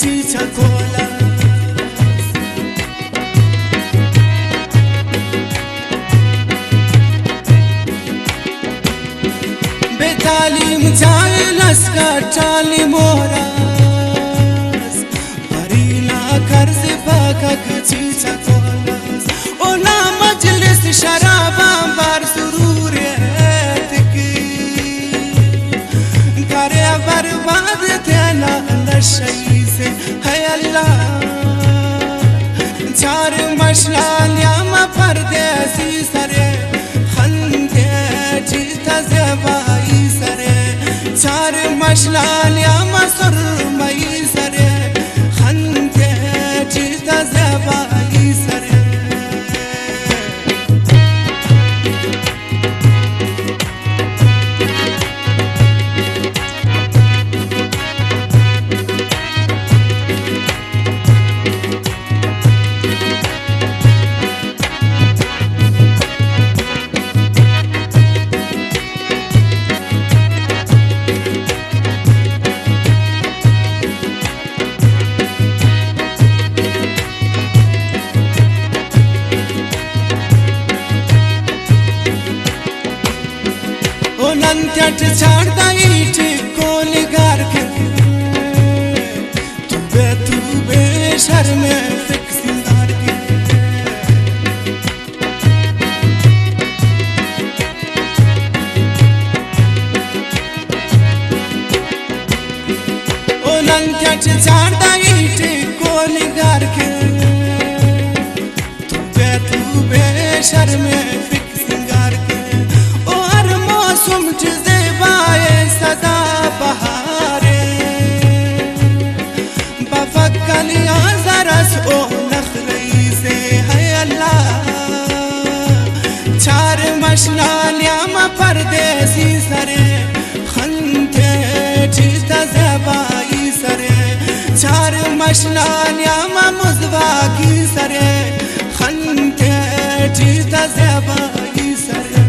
जी छकोला बेतालीम जाए लस्कर चाली मोरास भरीना कर्ज पकक जी छकोला ओ ना मजलिस शराबा बार सुरूर की करे बर्बाद देना नशई है अल्लाह चार मशलान याम परदेसी सरे खंदे जीता ज़बाई सरे चार मशलान याम सुरमई सरे खंदे जीता ज़बाई सरे नंत्याट छाड़दा ईट कोल गार के तू बे शर्म सिंगार के ओ नंत्याट छाड़दा ईट कोल गार के तू बे शर्म सिंगार के सुमझ ज़ेबाए सदा बहारे बफक्कलिया ज़रस ओ नखरई से है अल्लाह चार मशलान याम परदेसी सरे खंते जीता ज़बाई सरे चार मशलान याम मुज़वा की सरे खंते जीता ज़बाई सरे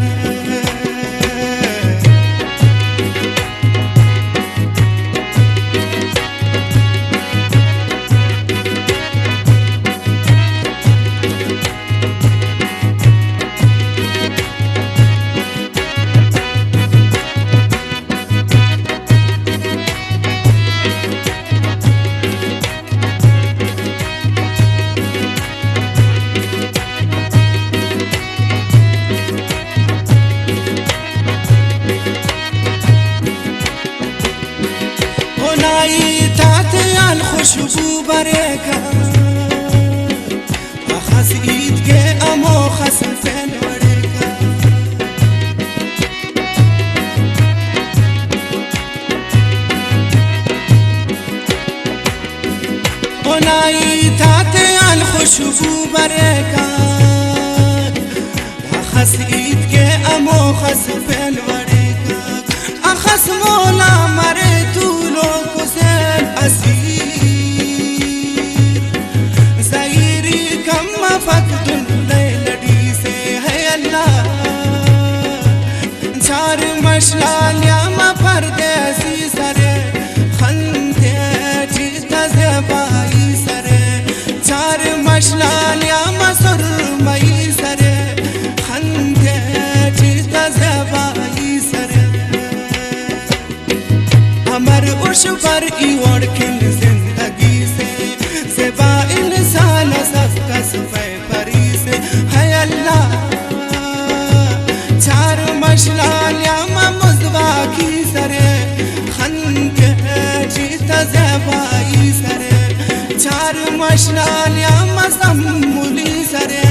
खुशबू बरेका अखस ईद के अमो खसन से लड़ेगा ओनाई ताते अल खुशबू बरेका अखस ईद के अमो खसन से लड़ेगा अखस मोला मरे तू लोग से असी चार मशलान याम परदेसी सरे खंदे जीता ज़बाई सरे चार मशलान याम सुरमई सरे खंदे जीता ज़बाई सरे हमर उर्श पर इवड़ किन जिंदगी से ज़बा इंसान सबका सफ़े परी से है अल्लाह चार मशलान याम मुज़वा मशनान या मजम मुली सरे